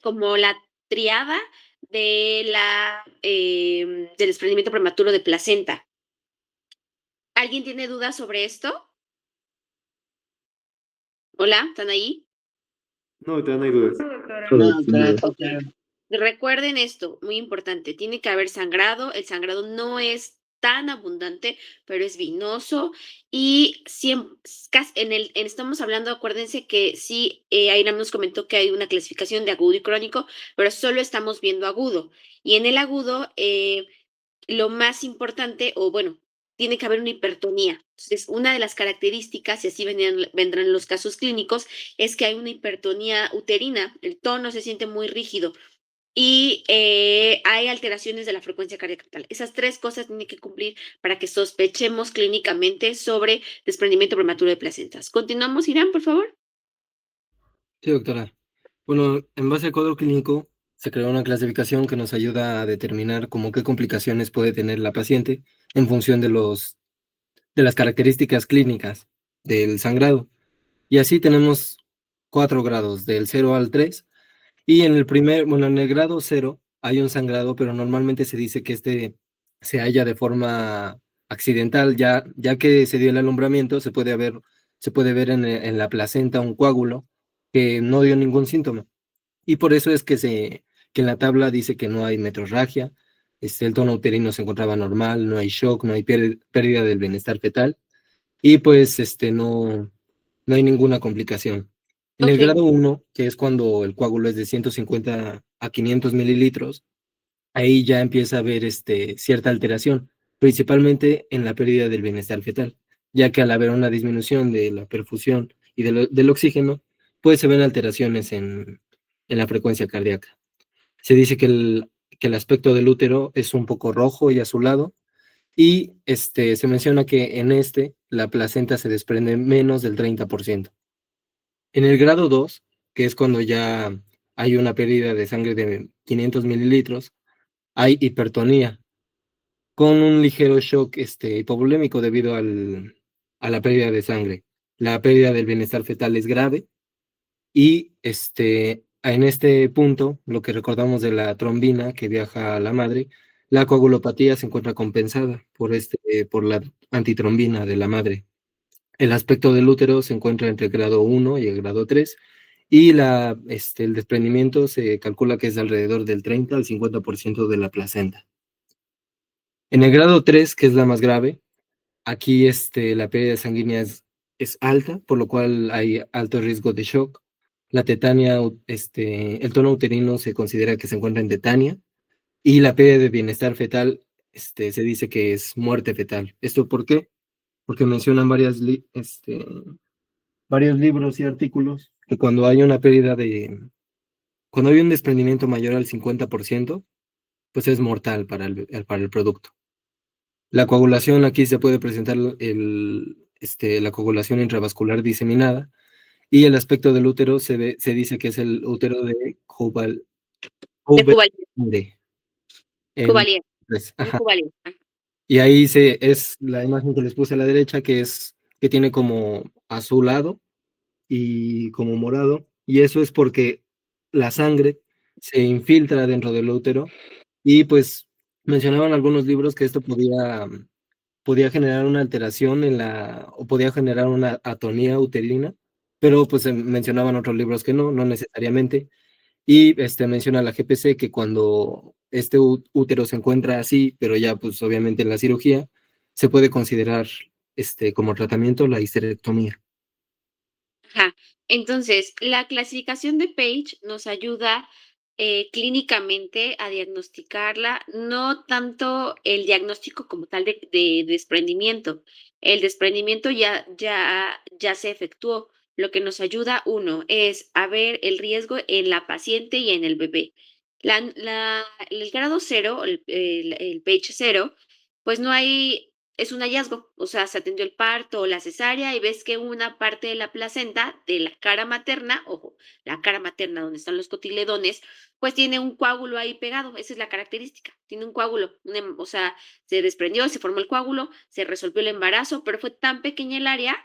como la triada del desprendimiento prematuro de placenta. ¿Alguien tiene dudas sobre esto? Hola, ¿están ahí? No, no hay dudas. No, claro, sí, Ok. claro. Recuerden esto, muy importante, tiene que haber sangrado, el sangrado no es tan abundante, pero es venoso y estamos hablando, acuérdense que sí, Aira nos comentó que hay una clasificación de agudo y crónico, pero solo estamos viendo agudo. Y en el agudo, lo más importante, o bueno, tiene que haber una hipertonía. Entonces, una de las características, y así vendrán los casos clínicos, es que hay una hipertonía uterina, el tono se siente muy rígido y hay alteraciones de la frecuencia cardíaca total. Esas tres cosas tienen que cumplir para que sospechemos clínicamente sobre desprendimiento prematuro de placentas. Continuamos, Irán, por favor. Sí, doctora. Bueno, en base al cuadro clínico, se creó una clasificación que nos ayuda a determinar como qué complicaciones puede tener la paciente en función de las características clínicas del sangrado. Y así tenemos 4 grados, del 0 al 3. Y en el grado 0 hay un sangrado, pero normalmente se dice que este se halla de forma accidental, ya que se dio el alumbramiento, se puede ver en la placenta un coágulo que no dio ningún síntoma. Y por eso es que en la tabla dice que no hay metrorragia, el tono uterino se encontraba normal, no hay shock, no hay pérdida del bienestar fetal, y pues no hay ninguna complicación. En el Ok, grado 1, que es cuando el coágulo es de 150 a 500 mililitros, ahí ya empieza a haber cierta alteración, principalmente en la pérdida del bienestar fetal, ya que al haber una disminución de la perfusión y del oxígeno, pues se ven alteraciones en la frecuencia cardíaca. Se dice que el aspecto del útero es un poco rojo y azulado, y se menciona que en la placenta se desprende menos del 30%. En el grado 2, que es cuando ya hay una pérdida de sangre de 500 mililitros, hay hipertonía con un ligero shock hipovolémico debido a la pérdida de sangre. La pérdida del bienestar fetal es grave y en este punto, lo que recordamos de la trombina que viaja a la madre, la coagulopatía se encuentra compensada por la antitrombina de la madre. El aspecto del útero se encuentra entre el grado 1 y el grado 3, y el desprendimiento se calcula que es alrededor del 30 al 50% de la placenta. En el grado 3, que es la más grave, aquí la pérdida sanguínea es alta, por lo cual hay alto riesgo de shock. La tetania, el tono uterino se considera que se encuentra en tetania, y la pérdida de bienestar fetal, se dice que es muerte fetal. ¿Esto por qué? Porque mencionan varios libros y artículos que cuando hay un desprendimiento mayor al 50%, pues es mortal para el producto. La coagulación, aquí se puede presentar la coagulación intravascular diseminada, y el aspecto del útero se dice que es el útero de de Cubalier, Coverdale. En, Cubalier, pues, un ajá. Cubalier. Y ahí es la imagen que les puse a la derecha, que tiene como azulado y como morado, y eso es porque la sangre se infiltra dentro del útero, y pues mencionaban algunos libros que esto podía generar una alteración o podía generar una atonía uterina, pero pues mencionaban otros libros que no necesariamente. Y menciona la GPC que cuando este útero se encuentra así, pero ya pues obviamente en la cirugía, se puede considerar como tratamiento la histerectomía. Ajá. Entonces, la clasificación de Page nos ayuda clínicamente a diagnosticarla, no tanto el diagnóstico como tal de desprendimiento. El desprendimiento ya se efectuó. Lo que nos ayuda, uno, es a ver el riesgo en la paciente y en el bebé. El grado cero, el Page cero, pues no hay, es un hallazgo, o sea, se atendió el parto o la cesárea y ves que una parte de la placenta de la cara materna, ojo, la cara materna donde están los cotiledones, pues tiene un coágulo ahí pegado, esa es la característica, tiene un coágulo, o sea, se desprendió, se formó el coágulo, se resolvió el embarazo, pero fue tan pequeña el área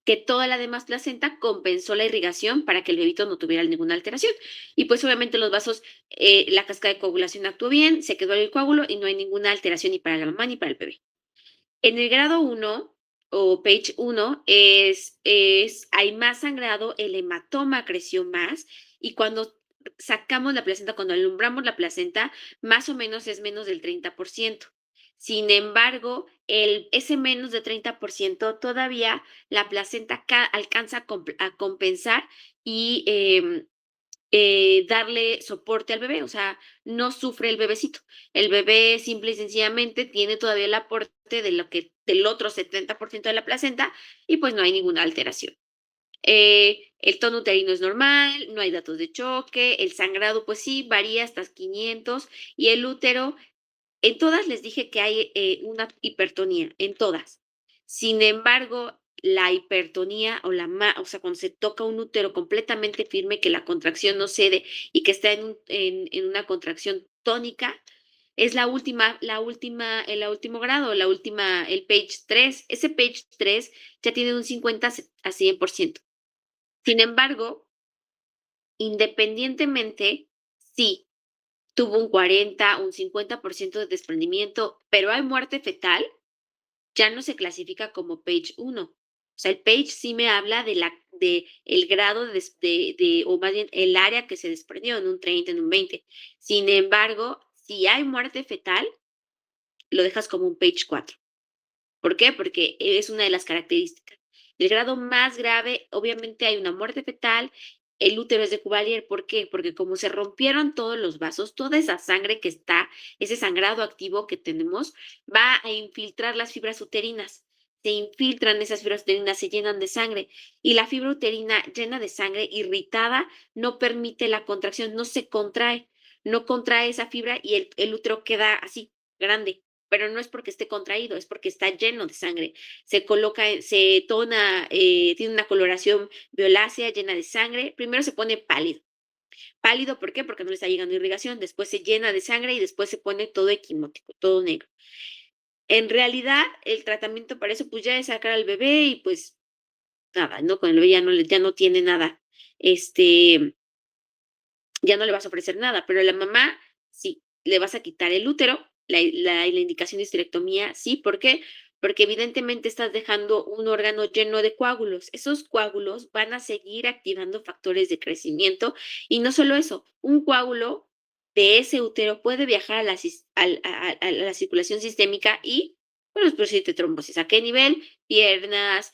que toda la demás placenta compensó la irrigación para que el bebito no tuviera ninguna alteración. Y pues obviamente los vasos, la cascada de coagulación actuó bien, se quedó el coágulo y no hay ninguna alteración ni para la mamá ni para el bebé. En el grado 1 o page 1 hay más sangrado, el hematoma creció más y cuando sacamos la placenta, cuando alumbramos la placenta, más o menos es menos del 30%. Sin embargo, ese menos de 30% todavía la placenta alcanza a compensar y darle soporte al bebé, o sea, no sufre el bebecito. El bebé simple y sencillamente tiene todavía el aporte del otro 70% de la placenta y pues no hay ninguna alteración. El tono uterino es normal, no hay datos de choque, el sangrado pues sí varía hasta 500 y el útero, en todas les dije que hay una hipertonía, en todas. Sin embargo, la hipertonía o sea, cuando se toca un útero completamente firme, que la contracción no cede y que está en una contracción tónica, es el último grado, el page 3. Ese page 3 ya tiene un 50 a 100%. Sin embargo, independientemente, sí, tuvo un 40, un 50% de desprendimiento, pero hay muerte fetal, ya no se clasifica como page 1. O sea, el page sí me habla de el grado o más bien el área que se desprendió en un 30, en un 20. Sin embargo, si hay muerte fetal, lo dejas como un page 4. ¿Por qué? Porque es una de las características. El grado más grave, obviamente hay una muerte fetal, el útero es de Cuvalier. ¿Por qué? Porque como se rompieron todos los vasos, toda esa sangre que está, ese sangrado activo que tenemos, va a infiltrar las fibras uterinas. Se infiltran esas fibras uterinas, se llenan de sangre. Y la fibra uterina llena de sangre, irritada, no permite la contracción, no se contrae. No contrae esa fibra y el útero queda así, grande, pero no es porque esté contraído, es porque está lleno de sangre. Se coloca, se tona, tiene una coloración violácea, llena de sangre. Primero se pone pálido. Pálido, ¿por qué? Porque no le está llegando irrigación. Después se llena de sangre y después se pone todo equimótico, todo negro. En realidad, el tratamiento para eso, pues ya es sacar al bebé y pues nada, ¿no? Con el bebé ya no tiene nada. Ya no le vas a ofrecer nada, pero a la mamá sí, le vas a quitar el útero, la indicación de histerectomía, sí, ¿por qué? Porque evidentemente estás dejando un órgano lleno de coágulos. Esos coágulos van a seguir activando factores de crecimiento y no solo eso, un coágulo de ese útero puede viajar a la circulación sistémica y, bueno, producirte trombosis. ¿A qué nivel? Piernas,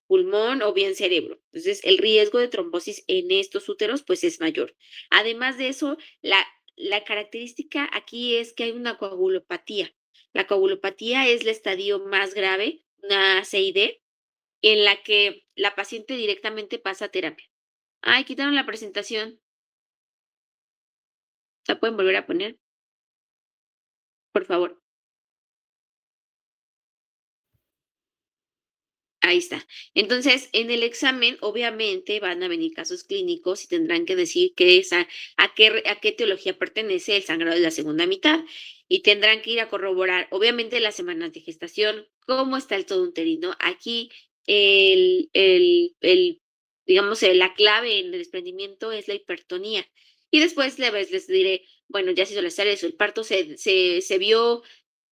pulmón o bien cerebro. Entonces, el riesgo de trombosis en estos úteros pues es mayor. Además de eso, la característica aquí es que hay una coagulopatía. La coagulopatía es el estadio más grave, una CID, en la que la paciente directamente pasa a terapia. Ay, quitaron la presentación. ¿La pueden volver a poner? Por favor. Ahí está. Entonces, en el examen, obviamente, van a venir casos clínicos y tendrán que decir a qué teología pertenece el sangrado de la segunda mitad. Y tendrán que ir a corroborar, obviamente, las semanas de gestación, cómo está el todo uterino. Aquí, el, el, el, digamos, la clave en el desprendimiento es la hipertonía. Y después les diré, bueno, ya se hizo la cesárea, el parto, se vio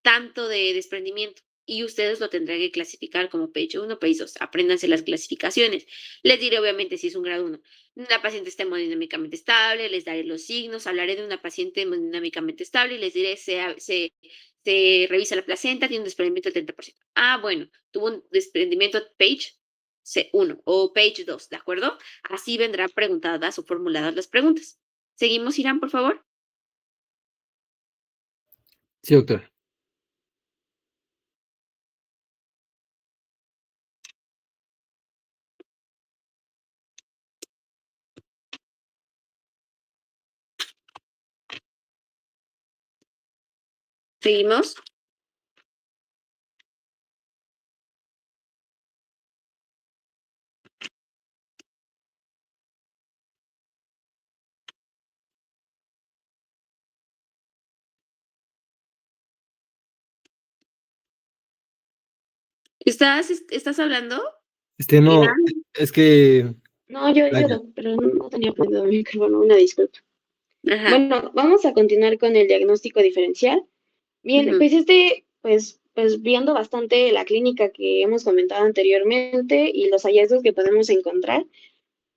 tanto de desprendimiento y ustedes lo tendrán que clasificar como page 1, page 2. Apréndanse las clasificaciones. Les diré obviamente si es un grado 1. Una paciente está hemodinámicamente estable, les daré los signos, hablaré de una paciente hemodinámicamente estable y les diré se revisa la placenta, tiene un desprendimiento del 30%. Ah, bueno, tuvo un desprendimiento page 1 o page 2, ¿de acuerdo? Así vendrán preguntadas o formuladas las preguntas. ¿Seguimos, Irán, por favor? Sí, doctor. ¿Seguimos? ¿Estás hablando, No, Iván? es que, No, yo, vaya, pero no tenía prendido mi micrófono, una disculpa. Ajá. Bueno, vamos a continuar con el diagnóstico diferencial. Bien, Ujú. pues pues viendo bastante la clínica que hemos comentado anteriormente y los hallazgos que podemos encontrar,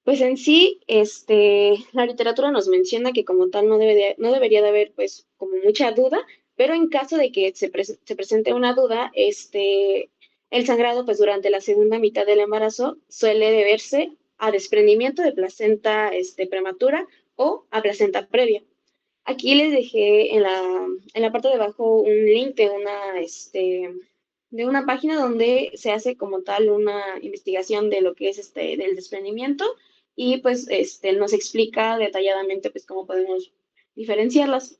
pues en sí, la literatura nos menciona que como tal no debería de haber pues como mucha duda, pero en caso de que se presente una duda, el sangrado pues durante la segunda mitad del embarazo suele deberse a desprendimiento de placenta prematura o a placenta previa. Aquí les dejé en la parte de abajo un link de una página donde se hace como tal una investigación de lo que es del desprendimiento y pues nos explica detalladamente pues cómo podemos diferenciarlas.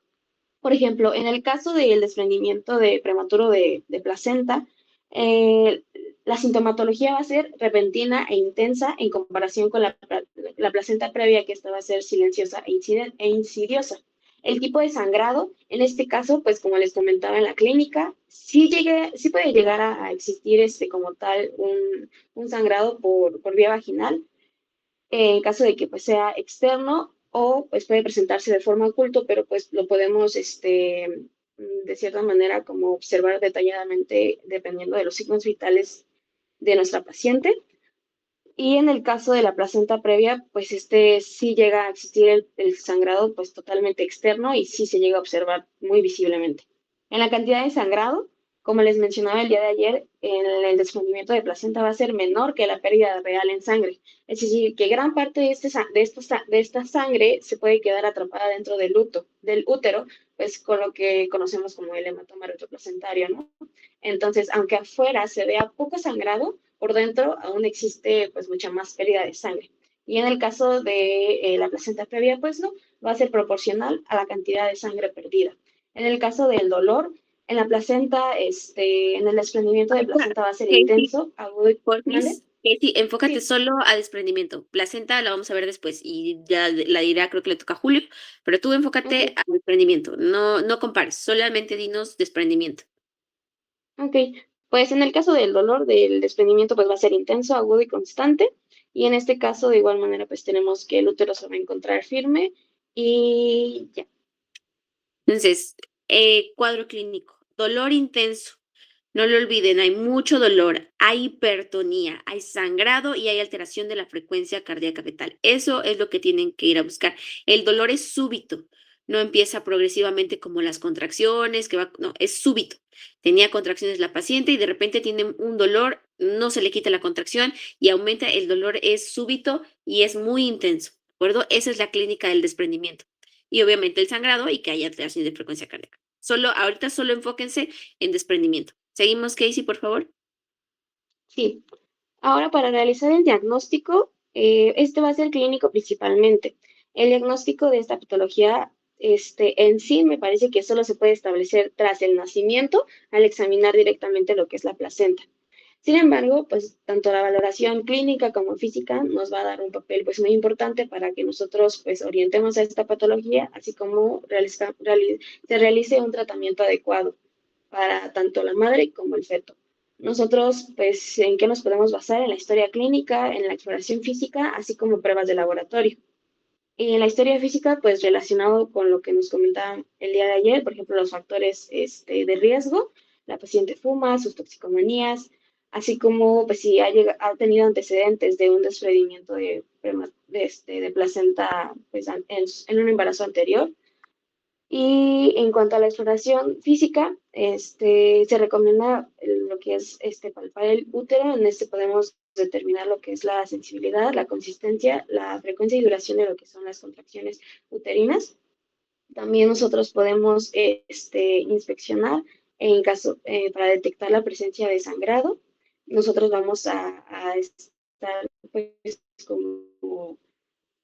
Por ejemplo, en el caso del desprendimiento de prematuro de placenta, eh, la sintomatología va a ser repentina e intensa en comparación con la placenta previa, que esta va a ser silenciosa e insidiosa. El tipo de sangrado, en este caso, pues como les comentaba en la clínica, sí puede llegar a existir como tal un sangrado por vía vaginal, en caso de que pues sea externo o pues puede presentarse de forma oculto, pero pues lo podemos de cierta manera como observar detalladamente dependiendo de los signos vitales de nuestra paciente. Y en el caso de la placenta previa, pues sí llega a existir el sangrado pues totalmente externo y sí se llega a observar muy visiblemente. En la cantidad de sangrado, como les mencionaba el día de ayer, el desprendimiento de placenta va a ser menor que la pérdida real en sangre. Es decir, que gran parte de esta sangre se puede quedar atrapada dentro del útero, pues con lo que conocemos como el hematoma retroplacentario, ¿no? Entonces, aunque afuera se vea poco sangrado, por dentro aún existe pues mucha más pérdida de sangre. Y en el caso de la placenta previa, pues no, va a ser proporcional a la cantidad de sangre perdida. En el caso del dolor, en la placenta, en el desprendimiento de Ahorita, placenta va a ser Casey, intenso, agudo y... ¿Mande? porfis, Casey, enfócate Sí, solo a desprendimiento. Placenta la vamos a ver después y ya la dirá, creo que le toca a Julio, pero tú ok, enfócate al desprendimiento. No, no compares, solamente dinos desprendimiento. ok. Pues en el caso del dolor, del desprendimiento, pues va a ser intenso, agudo y constante. Y en este caso, de igual manera, pues tenemos que el útero se va a encontrar firme y ya. Entonces, cuadro clínico, dolor intenso. No lo olviden, hay mucho dolor, hay hipertonía, hay sangrado y hay alteración de la frecuencia cardíaca fetal. Eso es lo que tienen que ir a buscar. El dolor es súbito, no empieza progresivamente como las contracciones, no, es súbito. Tenía contracciones la paciente y de repente tiene un dolor, no se le quita la contracción y aumenta, el dolor es súbito y es muy intenso, ¿de acuerdo? Esa es la clínica del desprendimiento. Y obviamente el sangrado y que haya alteración de frecuencia cardíaca. Ahorita solo enfóquense en desprendimiento. Seguimos, Casey, por favor. Sí. Ahora, para realizar el diagnóstico, este va a ser clínico principalmente. El diagnóstico de esta patología, en sí, me parece que solo se puede establecer tras el nacimiento al examinar directamente lo que es la placenta. Sin embargo, pues tanto la valoración clínica como física nos va a dar un papel pues muy importante para que nosotros pues orientemos a esta patología, así como se realice un tratamiento adecuado para tanto la madre como el feto. Nosotros, pues, ¿en qué nos podemos basar? En la historia clínica, en la exploración física, así como pruebas de laboratorio. Y en la historia física, pues, relacionado con lo que nos comentaba el día de ayer, por ejemplo, los factores de riesgo, la paciente fuma, sus toxicomanías, así como, pues, si ha tenido antecedentes de un desprendimiento de placenta, pues, en un embarazo anterior. Y en cuanto a la exploración física, se recomienda lo que es palpar el útero. En este podemos determinar lo que es la sensibilidad, la consistencia, la frecuencia y duración de lo que son las contracciones uterinas. También nosotros podemos inspeccionar en caso para detectar la presencia de sangrado. Nosotros vamos a estar pues como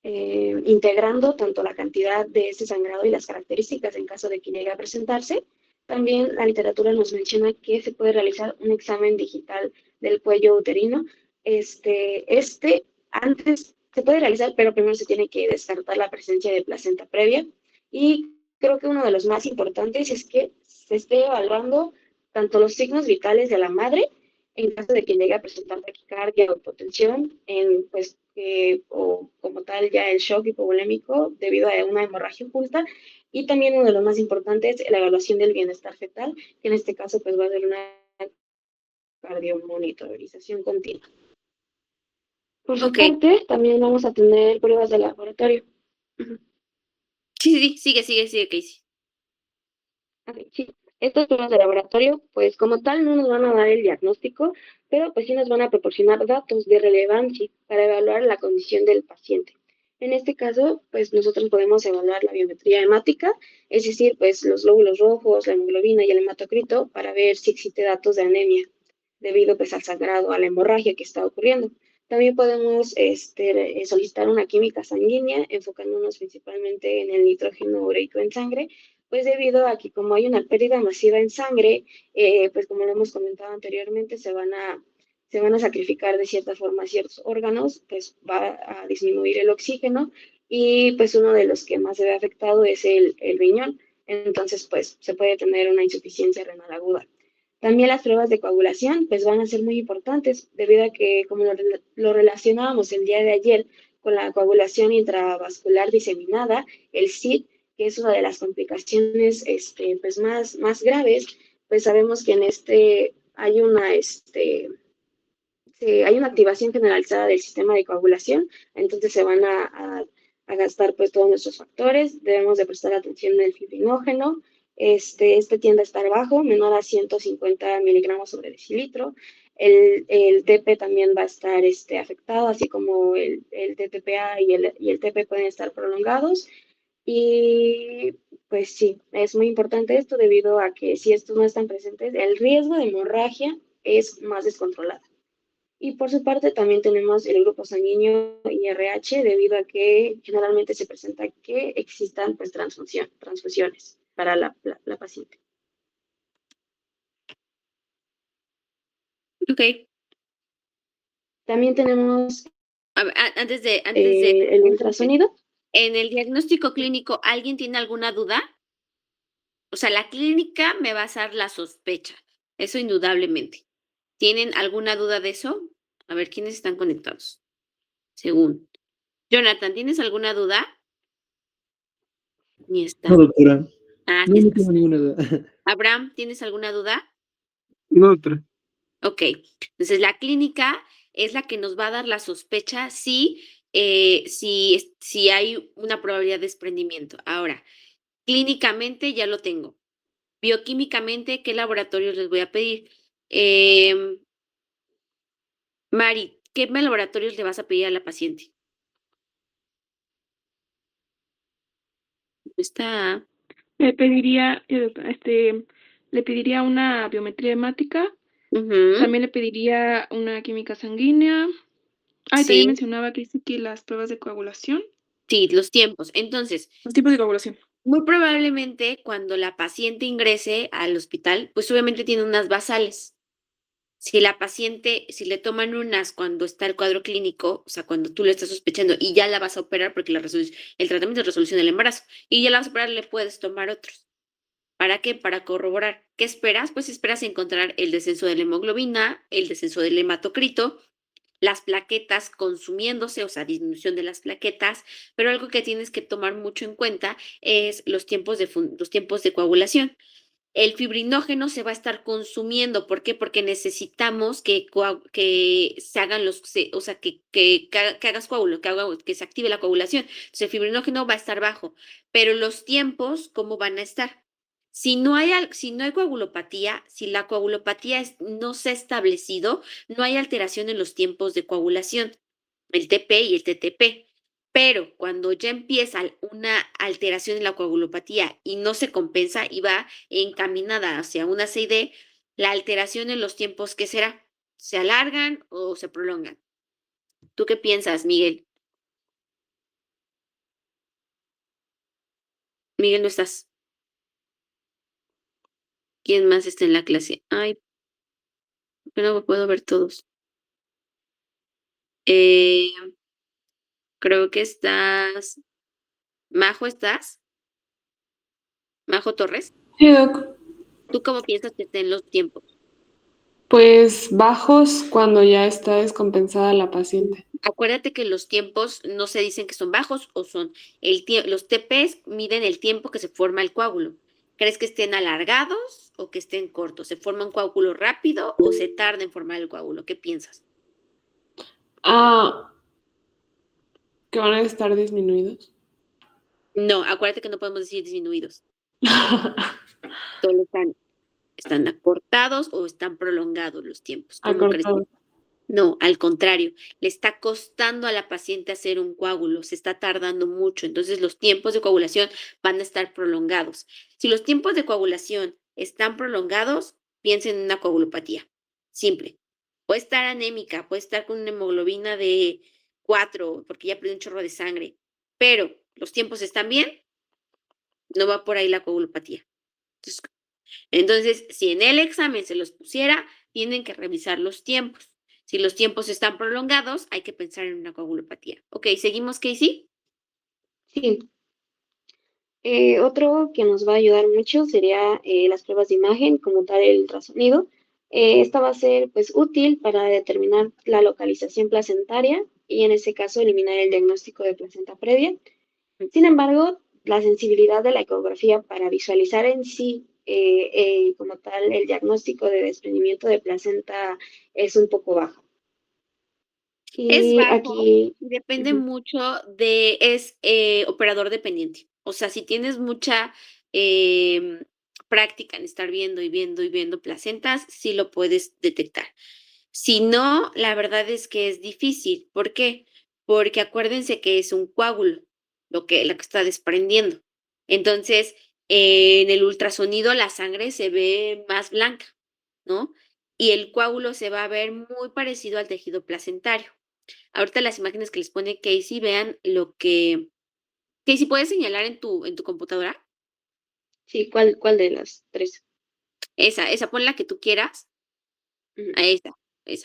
integrando tanto la cantidad de ese sangrado y las características en caso de que llegue a presentarse. También la literatura nos menciona que se puede realizar un examen digital del cuello uterino. Antes se puede realizar, pero primero se tiene que descartar la presencia de placenta previa. Y creo que uno de los más importantes es que se esté evaluando tanto los signos vitales de la madre En caso de que llegue a presentar taquicardia o hipotensión, o como tal ya el shock hipovolémico debido a una hemorragia oculta. Y también uno de los más importantes, la evaluación del bienestar fetal, que en este caso pues va a ser una cardiomonitorización continua. Por su Ok. parte, también vamos a tener pruebas de laboratorio. Ujú. Sí, sigue, Casey. Ok, sí. Estas pruebas de laboratorio, pues como tal, no nos van a dar el diagnóstico, pero pues sí nos van a proporcionar datos de relevancia para evaluar la condición del paciente. En este caso, pues nosotros podemos evaluar la biometría hemática, es decir, pues los glóbulos rojos, la hemoglobina y el hematocrito para ver si existe datos de anemia debido pues al sangrado, a la hemorragia que está ocurriendo. También podemos solicitar una química sanguínea, enfocándonos principalmente en el nitrógeno ureico en sangre, pues debido a que como hay una pérdida masiva en sangre, pues como lo hemos comentado anteriormente, se van a sacrificar de cierta forma ciertos órganos, pues va a disminuir el oxígeno y pues uno de los que más se ve afectado es el riñón. Entonces, pues se puede tener una insuficiencia renal aguda. También las pruebas de coagulación pues van a ser muy importantes debido a que como lo relacionábamos el día de ayer con la coagulación intravascular diseminada, el SID, que es una de las complicaciones pues más graves, pues sabemos que en hay una activación generalizada del sistema de coagulación, entonces se van a gastar pues todos nuestros factores, debemos de prestar atención en el fibrinógeno, este tiende a estar bajo, menor a 150 miligramos sobre decilitro, el TP también va a estar afectado, así como el TTPA y el TP pueden estar prolongados, y pues sí, es muy importante esto debido a que si estos no están presentes, el riesgo de hemorragia es más descontrolado. Y por su parte también tenemos el grupo sanguíneo y RH debido a que generalmente se presenta que existan pues transfusiones para la paciente. Ok. También tenemos A ver, antes de el ultrasonido. en el diagnóstico clínico, ¿alguien tiene alguna duda? O sea, la clínica me va a basar la sospecha, eso indudablemente. ¿Tienen alguna duda de eso? A ver, ¿quiénes están conectados? Según. Jonathan, ¿tienes alguna duda? Ni está. No, doctora. Ah, No, sí no estás. tengo ninguna duda. Abraham, ¿tienes alguna duda? No, doctora. Ok. Entonces, la clínica es la que nos va a dar la sospecha si hay una probabilidad de desprendimiento. Ahora, clínicamente ya lo tengo. Bioquímicamente, ¿qué laboratorios les voy a pedir? Mari, ¿qué laboratorios le vas a pedir a la paciente? Está. Le pediría una biometría hemática, Ujú, también le pediría una química sanguínea. Ah, y también sí, mencionaba que sí que las pruebas de coagulación, sí, los tiempos. Entonces, los tipos de coagulación. muy probablemente cuando la paciente ingrese al hospital, pues obviamente tiene unas basales. Si la paciente, si le toman unas cuando está el cuadro clínico, o sea, cuando tú le estás sospechando y ya la vas a operar porque el tratamiento es resolución del embarazo y ya la vas a operar, le puedes tomar otros. ¿Para qué? Para corroborar. ¿Qué esperas? Pues esperas encontrar el descenso de la hemoglobina, el descenso del hematocrito, las plaquetas consumiéndose, o sea, disminución de las plaquetas, pero algo que tienes que tomar mucho en cuenta es los tiempos de coagulación. El fibrinógeno se va a estar consumiendo. ¿Por qué? Porque necesitamos que se hagan o sea, que hagas coágulo, que se active la coagulación. Entonces, el fibrinógeno va a estar bajo, pero los tiempos, ¿cómo van a estar? Si no hay coagulopatía, si la coagulopatía no se ha establecido, no hay alteración en los tiempos de coagulación, el TP y el TTP. Pero cuando ya empieza una alteración en la coagulopatía y no se compensa y va encaminada hacia una CID, la alteración en los tiempos, ¿qué será? ¿Se alargan o se prolongan? ¿Tú qué piensas, Miguel? Miguel, no estás. ¿Quién más está en la clase? Ay, ¿por qué no puedo ver todos? Eh, creo que estás. Majo, ¿estás? Majo Torres. Sí, doc. ¿Tú cómo piensas que estén los tiempos? Pues bajos cuando ya está descompensada la paciente. Acuérdate que los tiempos no se dicen que son bajos o son los TPs miden el tiempo que se forma el coágulo. ¿Crees que estén alargados o que estén cortos? ¿Se forma un coágulo rápido o se tarda en formar el coágulo? ¿Qué piensas? Ah, que van a estar disminuidos. No, acuérdate que no podemos decir disminuidos. Solo están acortados o están prolongados los tiempos. ¿Cómo crees? Acortados. No, al contrario, le está costando a la paciente hacer un coágulo, se está tardando mucho, entonces los tiempos de coagulación van a estar prolongados. Si los tiempos de coagulación están prolongados, piensen en una coagulopatía, simple. Puede estar anémica, puede estar con una hemoglobina de 4, porque ya perdió un chorro de sangre, pero los tiempos están bien, no va por ahí la coagulopatía. Entonces, si en el examen se los pusiera, tienen que revisar los tiempos. Si los tiempos están prolongados, hay que pensar en una coagulopatía. Ok, ¿seguimos, Casey? Sí. Otro que nos va a ayudar mucho sería las pruebas de imagen, como tal el ultrasonido. Esta va a ser pues útil para determinar la localización placentaria y en ese caso eliminar el diagnóstico de placenta previa. Sin embargo, la sensibilidad de la ecografía para visualizar en sí como tal el diagnóstico de desprendimiento de placenta es un poco baja. Es Y bajo aquí, y depende ujú, mucho es operador dependiente. O sea, si tienes mucha práctica en estar viendo y viendo y viendo placentas, sí lo puedes detectar. Si no, la verdad es que es difícil. ¿Por qué? Porque acuérdense que es un coágulo, lo que está desprendiendo. Entonces, en el ultrasonido la sangre se ve más blanca, ¿no? Y el coágulo se va a ver muy parecido al tejido placentario. Ahorita las imágenes que les pone Casey, vean lo que Casey, ¿puedes señalar en tu computadora? sí, ¿cuál de las tres? Esa, pon la que tú quieras. Ujú, A esa. ahí.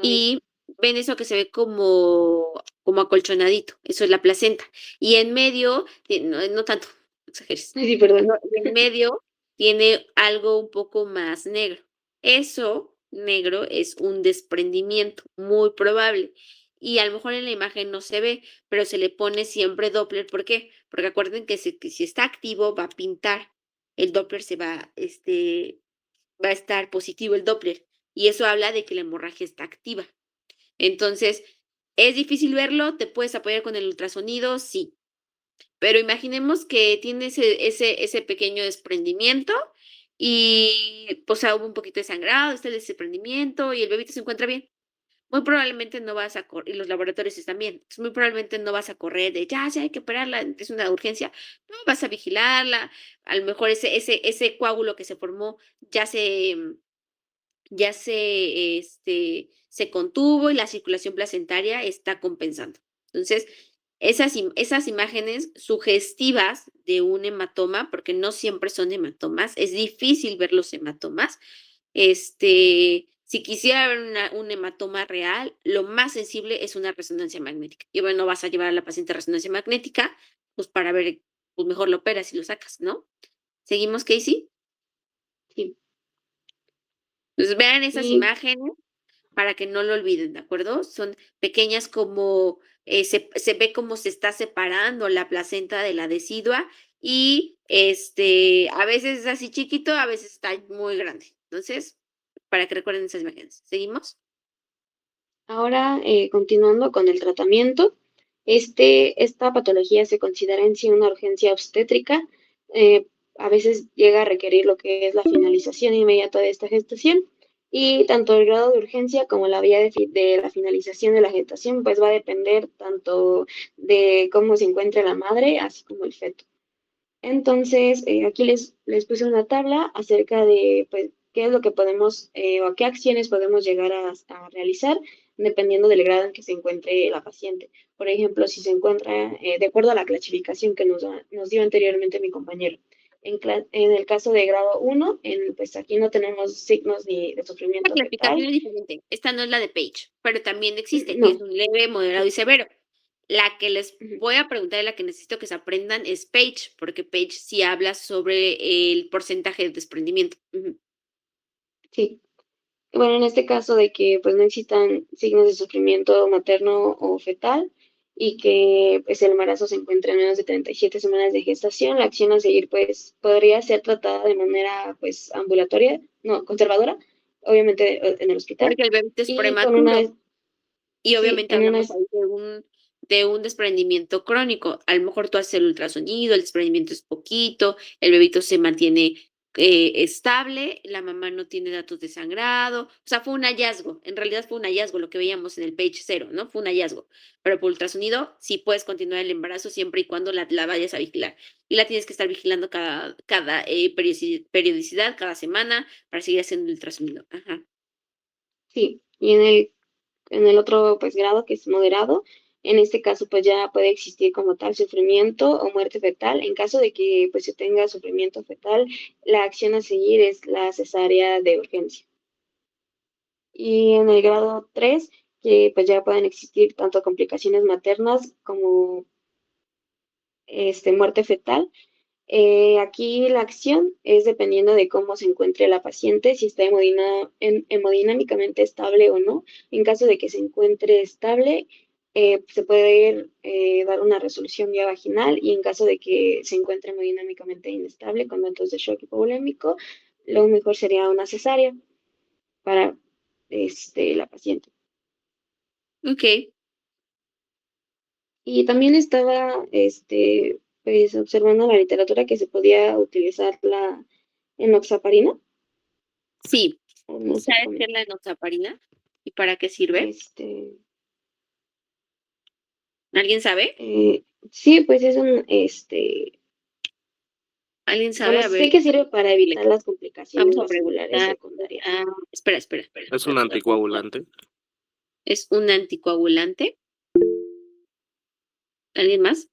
Y ven eso que se ve como acolchonadito, eso es la placenta. Y en medio, no tanto, no exageres. Ay, sí, perdón. No, y en medio tiene algo un poco más negro. Eso negro es un desprendimiento, muy probable. Y a lo mejor en la imagen no se ve, pero se le pone siempre Doppler. ¿Por qué? Porque acuerden que si está activo va a pintar. El Doppler va a estar positivo el Doppler. Y eso habla de que la hemorragia está activa. Entonces, ¿es difícil verlo? ¿Te puedes apoyar con el ultrasonido? Sí. Pero imaginemos que tiene ese pequeño desprendimiento y, pues, hubo un poquito de sangrado, está el desprendimiento y el bebito se encuentra bien. Muy probablemente no vas a correr, y los laboratorios están bien. Entonces, muy probablemente no vas a correr de ya, sí hay que operarla, es una urgencia. No, vas a vigilarla. A lo mejor ese coágulo que se formó ya se contuvo y la circulación placentaria está compensando. Entonces, esas imágenes sugestivas de un hematoma, porque no siempre son hematomas, es difícil ver los hematomas. Si quisiera ver un hematoma real, lo más sensible es una resonancia magnética. Y bueno, vas a llevar a la paciente a resonancia magnética, pues para ver, pues mejor lo operas y lo sacas, ¿no? ¿Seguimos, Casey? Sí. Entonces, vean esas Y imágenes para que no lo olviden, ¿de acuerdo? Son pequeñas como, se ve cómo se está separando la placenta de la decidua y, a veces es así chiquito, a veces está muy grande. Entonces, para que recuerden esas imágenes. ¿Seguimos? ahora, continuando con el tratamiento, esta patología se considera en sí una urgencia obstétrica. A veces llega a requerir lo que es la finalización inmediata de esta gestación y tanto el grado de urgencia como la vía de la finalización de la gestación, pues va a depender tanto de cómo se encuentre la madre, así como el feto. Entonces, aquí les puse una tabla acerca de pues, qué es lo que podemos o qué acciones podemos llegar a realizar dependiendo del grado en que se encuentre la paciente. Por ejemplo, si se encuentra, de acuerdo a la clasificación que nos dio anteriormente mi compañero, en el caso de grado 1, pues aquí no tenemos signos ni de La sufrimiento fetal. clasificación es diferente. Esta no es la de Page, pero también existe, que es No. un leve, moderado y severo. La que les Ujú, voy a preguntar y la que necesito que se aprendan es Page, porque Page sí habla sobre el porcentaje de desprendimiento. Ujú. sí. Bueno, en este caso de que pues no existan signos de sufrimiento materno o fetal y que pues el embarazo se encuentre en menos de 37 semanas de gestación, la acción a seguir pues podría ser tratada de manera pues ambulatoria, no, conservadora, obviamente en el hospital Porque el bebé es y con una, prematuro. Y sí, obviamente en una, hablamos ahí de un desprendimiento crónico. A lo mejor tú haces el ultrasonido, el desprendimiento es poquito, el bebito se mantiene estable, la mamá no tiene datos de sangrado. O sea, fue un hallazgo. En realidad fue un hallazgo lo que veíamos en el page 0, ¿no? Fue un hallazgo. Pero por ultrasonido sí puedes continuar el embarazo siempre y cuando la vayas a vigilar. Y la tienes que estar vigilando cada periodicidad, cada semana, para seguir haciendo el ultrasonido. Ajá. sí, y en el otro pues grado que es moderado, en este caso pues ya puede existir como tal sufrimiento o muerte fetal. En caso de que pues se tenga sufrimiento fetal, la acción a seguir es la cesárea de urgencia. Y en el grado 3 que pues ya pueden existir tanto complicaciones maternas como muerte fetal. Aquí la acción es dependiendo de cómo se encuentre la paciente, si está hemodinámicamente estable o no. En caso de que se encuentre estable, se puede dar una resolución vía vaginal y en caso de que se encuentre hemodinámicamente inestable con eventos de shock hipovolémico, lo mejor sería una cesárea para la paciente. Ok. Y también estaba pues, observando la literatura que se podía utilizar la enoxaparina, Sí. o no sé ¿Sabes cómo. qué es la enoxaparina? ¿Y para qué sirve? Este, ¿Alguien sabe? sí, pues es ¿Alguien bueno, sabe? A ver, sé que sirve para le- evitar las complicaciones vamos a vasculares preguntar. secundarias. Ah, espera. Es un anticoagulante. ¿Es un anticoagulante? ¿Alguien más?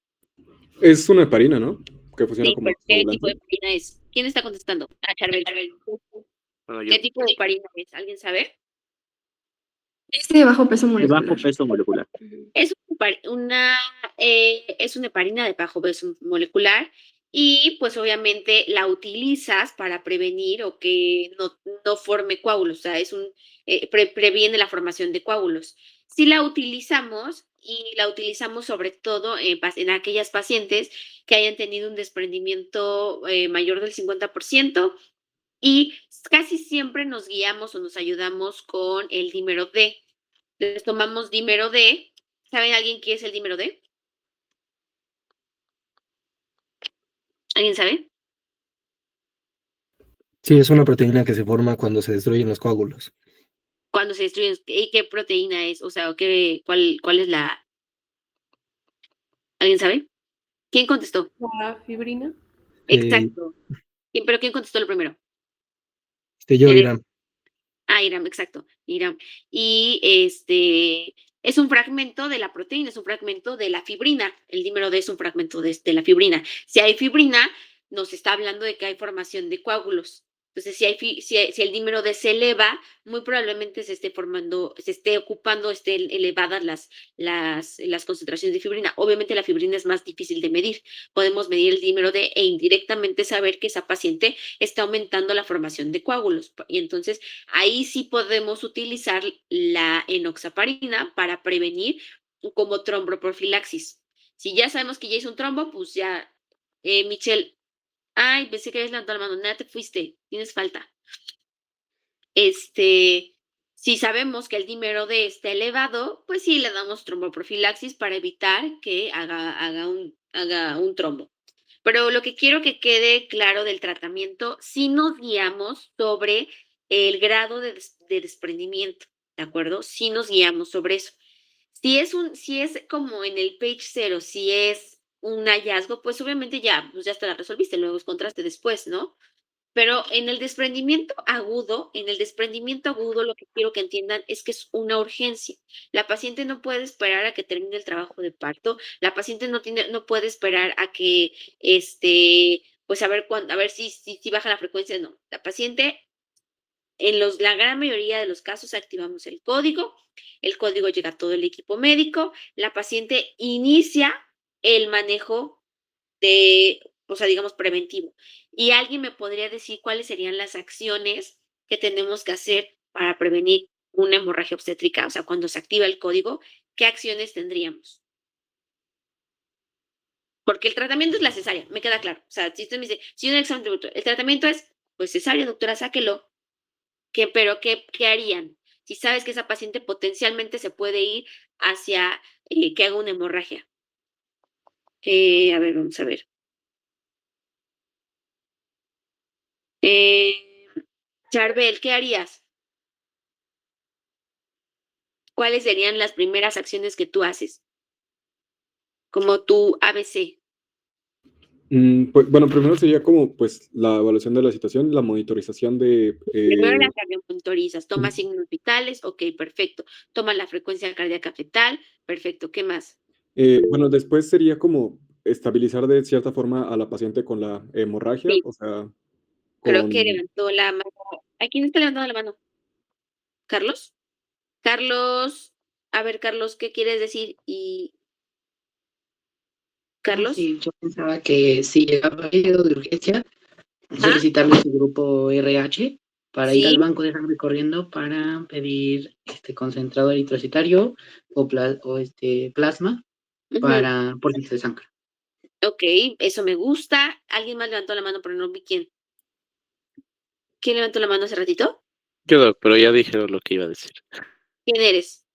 Es una heparina, ¿no? Que funciona Sí, como pero ¿qué tipo de anticoagulante. heparina es? ¿Quién está contestando? Ah, Charbel. Bueno, yo ¿Qué tipo de heparina es? ¿Alguien sabe? Es de bajo peso de bajo molecular. peso molecular. Ujú. Es una heparina de bajo peso molecular y pues obviamente la utilizas para prevenir o que no forme coágulos, o sea, previene la formación de coágulos. Si la utilizamos y la utilizamos sobre todo en aquellas pacientes que hayan tenido un desprendimiento mayor del 50% y casi siempre nos guiamos o nos ayudamos con el dímero D. Les tomamos dímero D. ¿Saben alguien qué es el dímero D? ¿Alguien sabe? Sí, es una proteína que se forma cuando se destruyen los coágulos. Cuando se destruyen, ¿y qué proteína es? O sea, ¿cuál es la? ¿Alguien sabe? ¿Quién contestó? La fibrina. Eh, Exacto. ¿Pero quién contestó lo primero? yo, Eres- Irán. Iram, exacto, Iram. Y es un fragmento de la proteína, es un fragmento de la fibrina. El dímero D es un fragmento de la fibrina. Si hay fibrina, nos está hablando de que hay formación de coágulos. Entonces, si el dímero D se eleva, muy probablemente se esté ocupando, estén elevadas las concentraciones de fibrina. Obviamente la fibrina es más difícil de medir. Podemos medir el dímero D e indirectamente saber que esa paciente está aumentando la formación de coágulos. Y entonces ahí sí podemos utilizar la enoxaparina para prevenir como tromboprofilaxis. Si ya sabemos que ya hizo un trombo, pues ya, Michelle, ay, pensé que habías levantado la mano, nada, te fuiste, tienes falta. Si sabemos que el dímero D está elevado, pues sí le damos tromboprofilaxis para evitar que haga un trombo. Pero lo que quiero que quede claro del tratamiento, sí nos guiamos sobre el grado de desprendimiento, ¿de acuerdo? Sí nos guiamos sobre eso. Si es como en el page 0, si es un hallazgo, pues obviamente pues ya hasta la resolviste, luego encontraste después, ¿no? Pero en el desprendimiento agudo, lo que quiero que entiendan es que es una urgencia. La paciente no puede esperar a que termine el trabajo de parto. La paciente no puede esperar a que, pues a ver si baja la frecuencia. No. La paciente, la gran mayoría de los casos, activamos el código llega a todo el equipo médico, la paciente inicia el manejo o sea, digamos, preventivo. Y alguien me podría decir cuáles serían las acciones que tenemos que hacer para prevenir una hemorragia obstétrica, o sea, cuando se activa el código, ¿qué acciones tendríamos? Porque el tratamiento es la cesárea, me queda claro. O sea, si usted me dice, si un examen de el tratamiento es, pues cesárea, doctora, sáquelo. Pero ¿qué harían? Si sabes que esa paciente potencialmente se puede ir hacia que haga una hemorragia. A ver, vamos a ver. Charbel, ¿qué harías? ¿Cuáles serían las primeras acciones que tú haces? Como tu ABC. Pues, bueno, primero sería como pues la evaluación de la situación, la monitorización de Primero la cardiomonitorizas, toma Ujú. signos vitales, ok, perfecto. Toma la frecuencia cardíaca fetal, perfecto. ¿Qué más? Bueno, después sería como estabilizar de cierta forma a la paciente con la hemorragia, Sí, o sea, creo que con levantó la mano. ¿A quién está levantando la mano? ¿Carlos? Carlos, a ver, Carlos, ¿qué quieres decir? Y No, Carlos, sí, yo pensaba que si llegaba algo de urgencia, ¿ah? solicitarle su grupo RH para ir al Sí, banco de sangre corriendo para pedir concentrado eritrocitario o plasma ujú, para por litro de sangre. ok, eso me gusta. ¿Alguien más levantó la mano, pero no vi quién? ¿Quién levantó la mano hace ratito? Yo, Doc, pero ya dijeron lo que iba a decir. ¿Quién eres?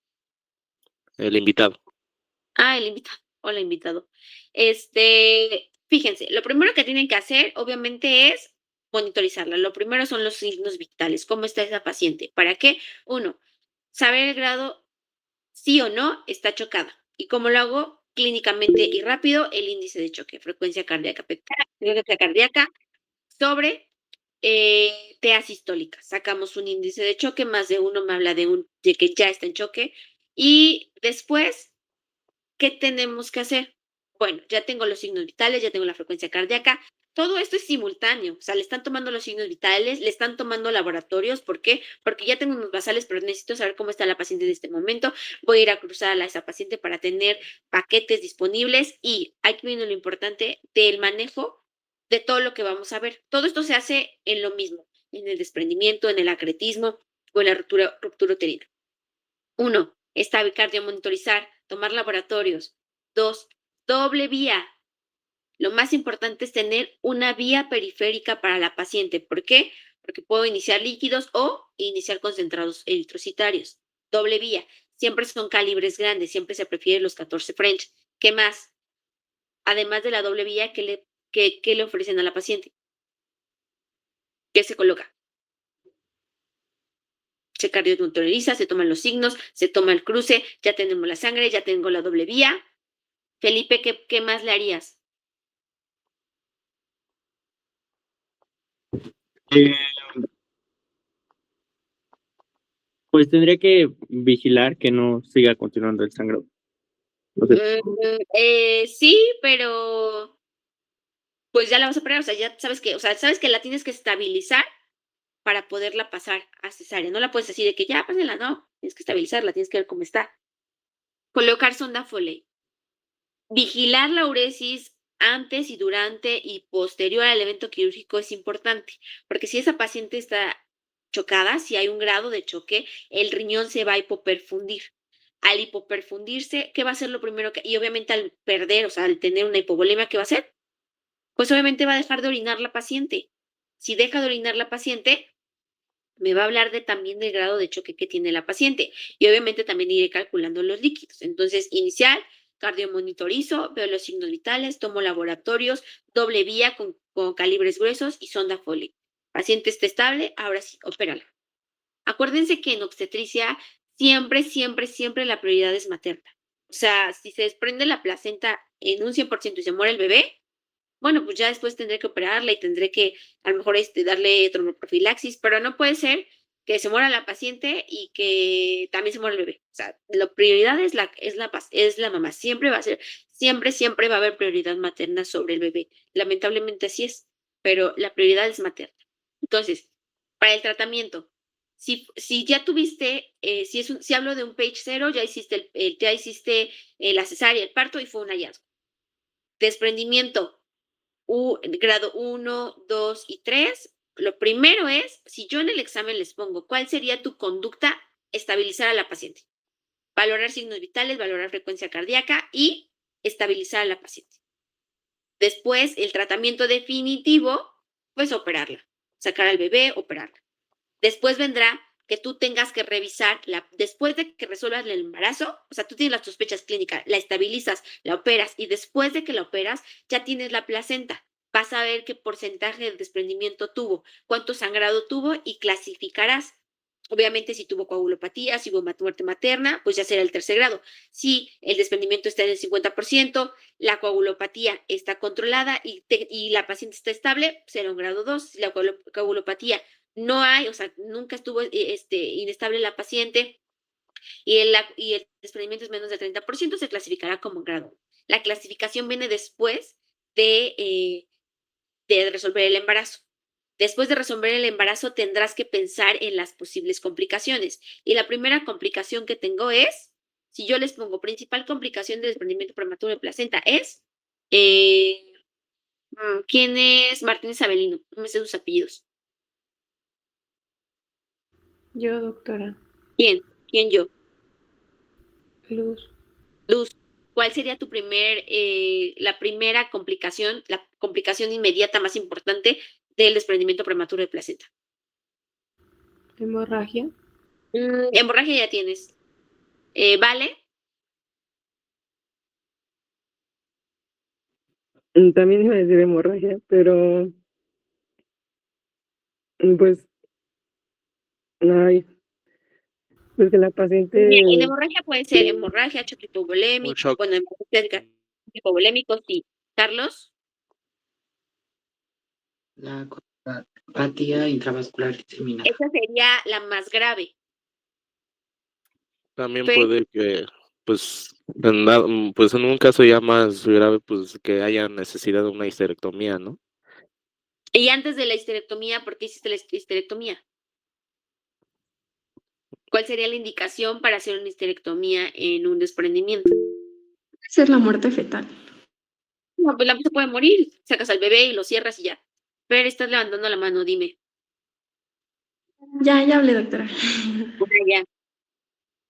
El invitado. Ah, el invitado. Hola, invitado. Fíjense, lo primero que tienen que hacer, obviamente, es monitorizarla. Lo primero son los signos vitales. ¿Cómo está esa paciente? ¿Para qué? Uno, saber el grado sí o no está chocada. ¿Y cómo lo hago? Clínicamente y rápido, el índice de choque, frecuencia cardíaca sobre TA sistólica. Sacamos un índice de choque, más de uno me habla de que ya está en choque. Y después, ¿qué tenemos que hacer? Bueno, ya tengo los signos vitales, ya tengo la frecuencia cardíaca. Todo esto es simultáneo, o sea, le están tomando los signos vitales, le están tomando laboratorios. ¿Por qué? Porque ya tengo unos basales, pero necesito saber cómo está la paciente en este momento. Voy a ir a cruzar a esa paciente para tener paquetes disponibles y aquí viene lo importante del manejo de todo lo que vamos a ver. Todo esto se hace en lo mismo, en el desprendimiento, en el acretismo o en la ruptura uterina. Uno, monitorizar, tomar laboratorios. Dos, doble vía. Lo más importante es tener una vía periférica para la paciente. ¿Por qué? Porque puedo iniciar líquidos o iniciar concentrados eritrocitarios. Doble vía. Siempre son calibres grandes, siempre se prefieren los 14 French. ¿Qué más? Además de la doble vía, ¿qué le ofrecen a la paciente? ¿Qué se coloca? Se cardiomonitoriza, se toman los signos, se toma el cruce, ya tenemos la sangre, ya tengo la doble vía. Felipe, ¿qué más le harías? Eh, pues tendría que vigilar que no siga continuando el sangrado. Entonces, Sí, pero pues ya la vas a operar, o sea, ya sabes que, o sea, sabes que la tienes que estabilizar para poderla pasar a cesárea. No la puedes decir de que ya pásenla, no, tienes que estabilizarla, tienes que ver cómo está. Colocar sonda Foley. Vigilar la uresis antes y durante y posterior al evento quirúrgico es importante, porque si esa paciente está chocada, si hay un grado de choque, el riñón se va a hipoperfundir. Al hipoperfundirse, ¿qué va a ser lo primero que? Y obviamente al perder, o sea, al tener una hipovolemia, ¿qué va a hacer? Pues obviamente va a dejar de orinar la paciente. Si deja de orinar la paciente, me va a hablar también del grado de choque que tiene la paciente y obviamente también iré calculando los líquidos. Entonces, inicial, cardiomonitorizo, veo los signos vitales, tomo laboratorios, doble vía con calibres gruesos y sonda Foley. Paciente está estable, ahora sí, opérala. Acuérdense que en obstetricia siempre, siempre, siempre la prioridad es materna. O sea, si se desprende la placenta en un 100% y se muere el bebé, bueno, pues ya después tendré que operarla y tendré que a lo mejor darle tromboprofilaxis, pero no puede ser que se muera la paciente y que también se muera el bebé. O sea, la prioridad es la mamá. Siempre va a ser, siempre, siempre va a haber prioridad materna sobre el bebé. Lamentablemente así es, pero la prioridad es materna. Entonces, para el tratamiento, si ya tuviste, si hablo de un page 0, ya hiciste la cesárea, el parto y fue un hallazgo. Desprendimiento, grado 1, 2 y 3, lo primero es, si yo en el examen les pongo, ¿cuál sería tu conducta? Estabilizar a la paciente. Valorar signos vitales, valorar frecuencia cardíaca y estabilizar a la paciente. Después, el tratamiento definitivo, pues operarla. Sacar al bebé, operarla. Después vendrá que tú tengas que revisar, después de que resuelvas el embarazo, o sea, tú tienes las sospechas clínicas, la estabilizas, la operas y después de que la operas, ya tienes la placenta. Vas a ver qué porcentaje de desprendimiento tuvo, cuánto sangrado tuvo y clasificarás. Obviamente, si tuvo coagulopatía, si hubo muerte materna, pues ya será el tercer grado. Si el desprendimiento está en el 50%, la coagulopatía está controlada y la paciente está estable, será un grado 2. Si la coagulopatía no hay, o sea, nunca estuvo inestable la paciente y el desprendimiento es menos del 30%, se clasificará como un grado. La clasificación viene después de resolver el embarazo. Después de resolver el embarazo, tendrás que pensar en las posibles complicaciones. Y la primera complicación que tengo es, si yo les pongo principal complicación de desprendimiento prematuro de placenta, es, ¿quién es Martínez Avelino? No me sé sus apellidos. Yo, doctora. ¿Quién? ¿Quién yo? Luz. Luz, ¿cuál sería la primera complicación, la complicación inmediata más importante del desprendimiento prematuro de placenta? Hemorragia. Hemorragia ya tienes. ¿Vale? También iba a decir hemorragia, pero pues, ay, pues que la paciente, Mira, en hemorragia puede ser hemorragia, choque Un hipovolémico, shock. bueno, hemorragia hipovolémico, sí. Carlos, La coagulopatía intravascular diseminada. esa sería la más grave. También Pero- puede que, pues, pues en un caso ya más grave, pues que haya necesidad de una histerectomía, ¿no? Y antes de la histerectomía, ¿por qué hiciste la histerectomía? ¿Cuál sería la indicación para hacer una histerectomía en un desprendimiento? Ser la muerte fetal. No, pues la se puede morir, sacas al bebé y lo cierras y ya. Pero estás levantando la mano, dime. Ya hablé, doctora. Ya.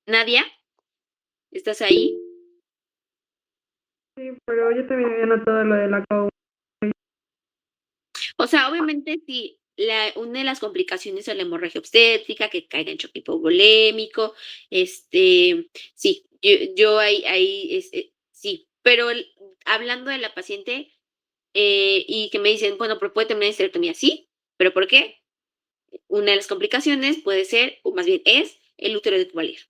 Nadia, ¿estás ahí? sí, pero yo también había notado lo de la O sea, obviamente sí, una de las complicaciones es la hemorragia obstétrica, que caiga en choque hipovolémico, sí, yo ahí sí, pero hablando de la paciente y que me dicen, bueno, pero puede terminar en histerectomía, sí, pero ¿por qué? Una de las complicaciones puede ser, o más bien es, el útero de Cuvalier,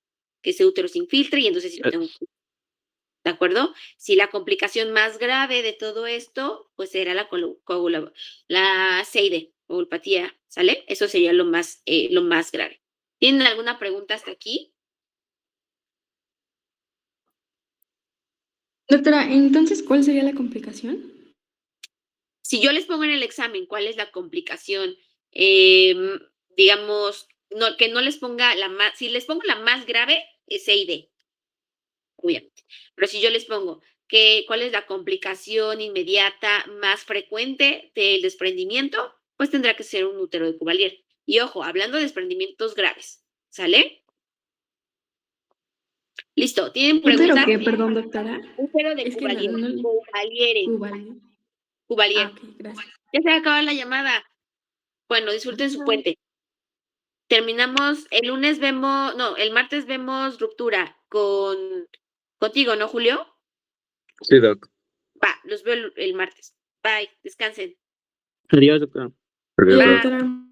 que ese útero se infiltre y entonces sí lo tengo. ¿De acuerdo? Si la complicación más grave de todo esto, pues será la CID, coagulopatía, ¿sale? Eso sería lo más grave. ¿Tienen alguna pregunta hasta aquí? Doctora, entonces, ¿cuál sería la complicación? Si yo les pongo en el examen cuál es la complicación, digamos, que no les ponga si les pongo la más grave, es CID, obviamente. Pero si yo les pongo cuál es la complicación inmediata más frecuente del desprendimiento, pues tendrá que ser un útero de Cuvalier. Y ojo, hablando de desprendimientos graves, ¿sale? Listo, ¿tienen ¿Útero preguntas? qué, perdón, doctora? Útero de Es que Cuvalier, Cuvalier. Cuvalier. Ok, gracias. Ya se va a acabar la llamada. Bueno, disfruten su puente. Terminamos, el martes vemos ruptura contigo, ¿no, Julio? Sí, doc. Va, los veo el martes. Bye, descansen. Adiós, doctora. Bye. Doctora.